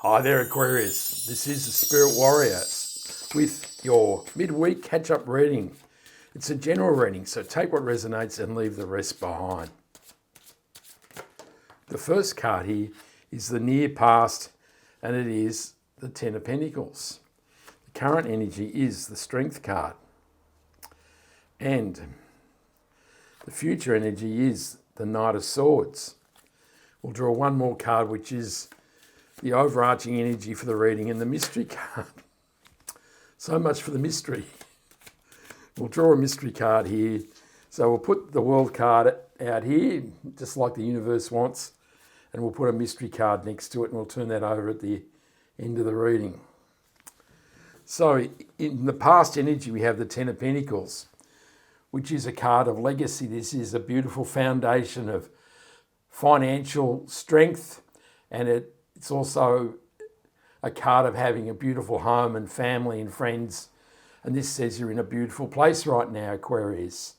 Hi there, Aquarius. This is the Spirit Warriors with your midweek catch-up reading. It's a general reading, so take what resonates and leave the rest behind. The first card here is the near past, and it is the Ten of Pentacles. The current energy is the Strength card. And the future energy is the Knight of Swords. We'll draw one more card, which is the overarching energy for the reading, and the mystery card. So much for the mystery. We'll draw a mystery card here. So we'll put the world card out here, just like the universe wants, and we'll put a mystery card next to it, and we'll turn that over at the end of the reading. So in the past energy, we have the Ten of Pentacles, which is a card of legacy. This is a beautiful foundation of financial strength, and it's also a card of having a beautiful home and family and friends. And this says you're in a beautiful place right now, Aquarius.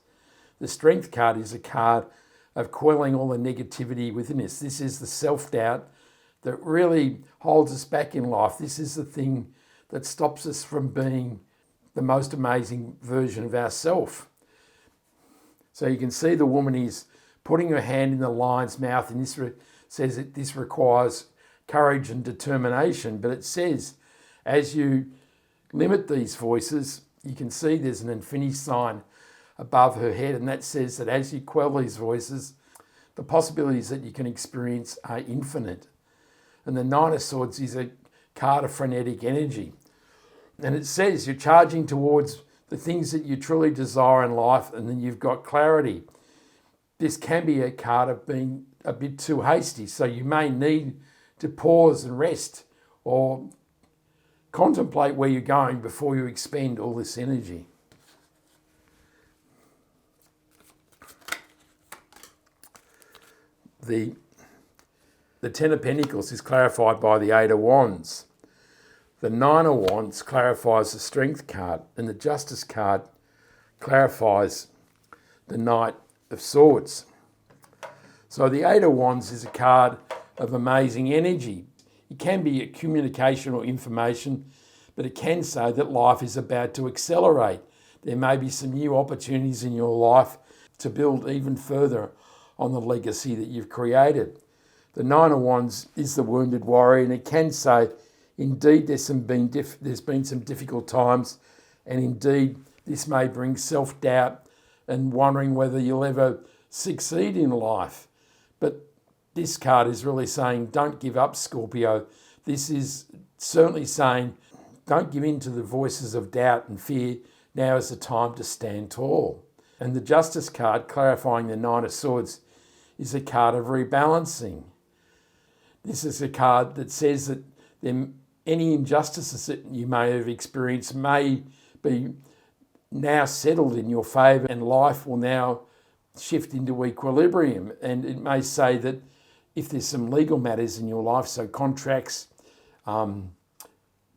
The Strength card is a card of quelling all the negativity within us. This is the self-doubt that really holds us back in life. This is the thing that stops us from being the most amazing version of ourselves. So you can see the woman is putting her hand in the lion's mouth, and this says that this requires courage and determination. But it says, as you limit these voices, you can see there's an infinity sign above her head, and that says that as you quell these voices, the possibilities that you can experience are infinite. And the Nine of Swords is a card of frenetic energy. And it says you're charging towards the things that you truly desire in life, and then you've got clarity. This can be a card of being a bit too hasty, so you may need to pause and rest or contemplate where you're going before you expend all this energy. The Ten of Pentacles is clarified by the Eight of Wands. The Nine of Wands clarifies the Strength card, and the Justice card clarifies the Knight of Swords. So the Eight of Wands is a card of amazing energy. It can be a communication or information, but it can say that life is about to accelerate. There may be some new opportunities in your life to build even further on the legacy that you've created. The Nine of Wands is the wounded warrior, and it can say, indeed, there's been some difficult times, and indeed, this may bring self-doubt and wondering whether you'll ever succeed in life. But this card is really saying, don't give up, Scorpio. This is certainly saying, don't give in to the voices of doubt and fear. Now is the time to stand tall. And the Justice card, clarifying the Nine of Swords, is a card of rebalancing. This is a card that says that any injustices that you may have experienced may be now settled in your favour, and life will now shift into equilibrium. And it may say that if there's some legal matters in your life, so contracts,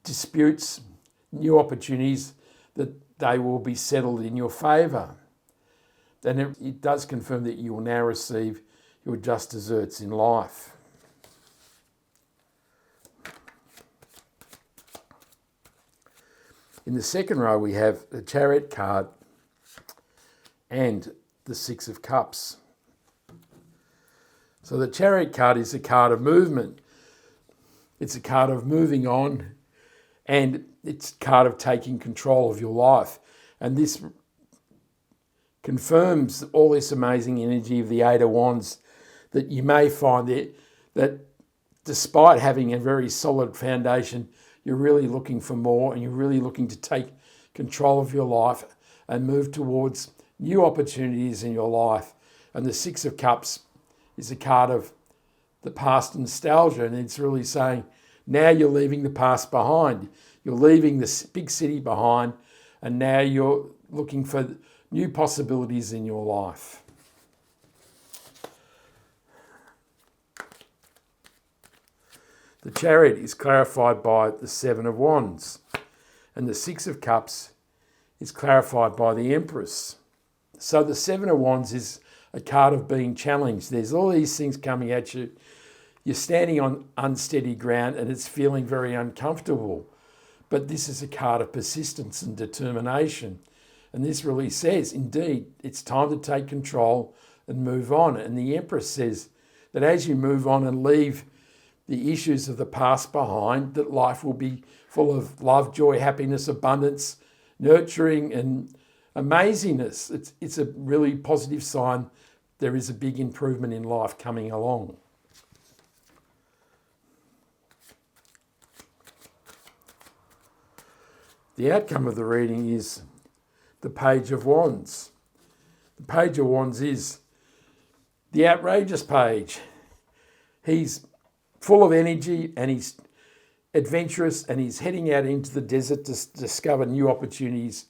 disputes, new opportunities, that they will be settled in your favour. Then it does confirm that you will now receive your just desserts in life. In the second row, we have the Chariot card and the Six of Cups. So the Chariot card is a card of movement. It's a card of moving on, and it's a card of taking control of your life. And this confirms all this amazing energy of the Eight of Wands, that you may find that despite having a very solid foundation, you're really looking for more, and you're really looking to take control of your life and move towards new opportunities in your life. And the Six of Cups is a card of the past nostalgia, and it's really saying, now you're leaving the past behind. You're leaving the big city behind, and now you're looking for new possibilities in your life. The Chariot is clarified by the Seven of Wands, and the Six of Cups is clarified by the Empress. So the Seven of Wands is a card of being challenged. There's all these things coming at you. You're standing on unsteady ground and it's feeling very uncomfortable. But this is a card of persistence and determination. And this really says, indeed, it's time to take control and move on. And the Empress says that as you move on and leave the issues of the past behind, that life will be full of love, joy, happiness, abundance, nurturing and amazingness. It's a really positive sign. There is a big improvement in life coming along. The outcome of the reading is the Page of Wands. The Page of Wands is the outrageous page. He's full of energy and he's adventurous and he's heading out into the desert to discover new opportunities.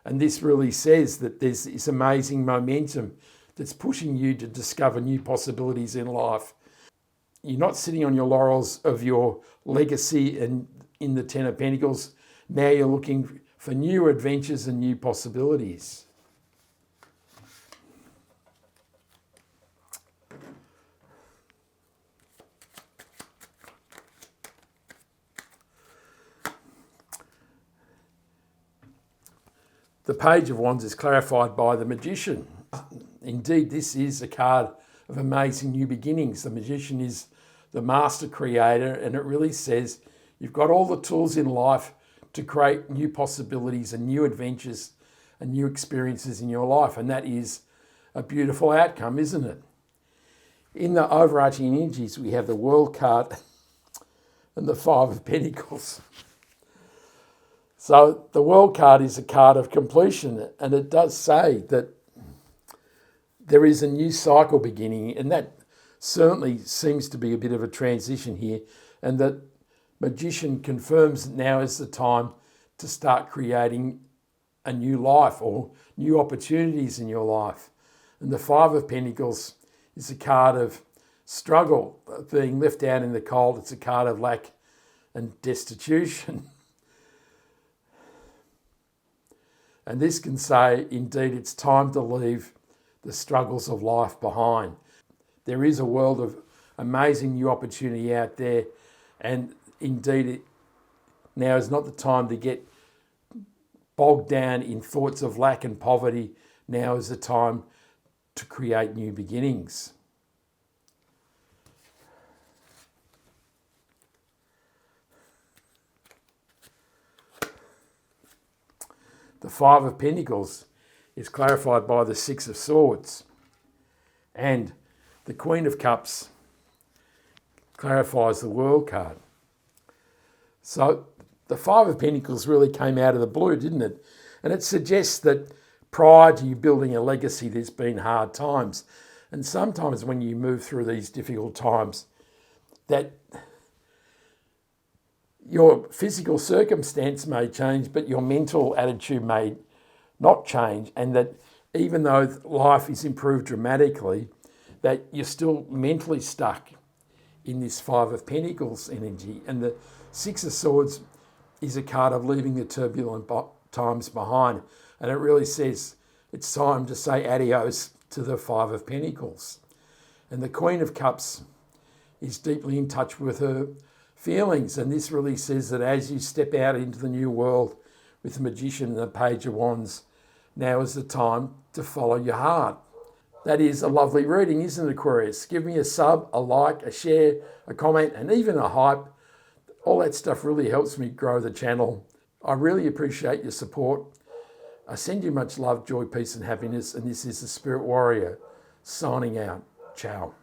And this really says that there's this amazing momentum that's pushing you to discover new possibilities in life. You're not sitting on your laurels of your legacy and in the Ten of Pentacles. Now you're looking for new adventures and new possibilities. The Page of Wands is clarified by the Magician. Indeed, this is a card of amazing new beginnings. The Magician is the master creator, and it really says you've got all the tools in life to create new possibilities and new adventures and new experiences in your life. And that is a beautiful outcome, isn't it? In the overarching energies, we have the World card and the Five of Pentacles. So the World card is a card of completion, and it does say that there is a new cycle beginning, and that certainly seems to be a bit of a transition here, and that Magician confirms that now is the time to start creating a new life or new opportunities in your life. And the Five of Pentacles is a card of struggle, being left out in the cold. It's a card of lack and destitution. And this can say, indeed, it's time to leave the struggles of life behind. There is a world of amazing new opportunity out there, and indeed, now is not the time to get bogged down in thoughts of lack and poverty. Now is the time to create new beginnings. The Five of Pentacles is clarified by the Six of Swords, and the Queen of Cups clarifies the World card. So the Five of Pentacles really came out of the blue, didn't it? And it suggests that prior to you building a legacy, there's been hard times. And sometimes when you move through these difficult times, that your physical circumstance may change, but your mental attitude may not change. And that even though life is improved dramatically, that you're still mentally stuck in this Five of Pentacles energy. And the Six of Swords is a card of leaving the turbulent times behind. And it really says it's time to say adios to the Five of Pentacles. And the Queen of Cups is deeply in touch with her feelings. And this really says that as you step out into the new world with the Magician and the Page of Wands, now is the time to follow your heart. That is a lovely reading, isn't it, Aquarius? Give me a sub, a like, a share, a comment, and even a hype. All that stuff really helps me grow the channel. I really appreciate your support. I send you much love, joy, peace, and happiness. And this is the Spirit Warrior signing out. Ciao.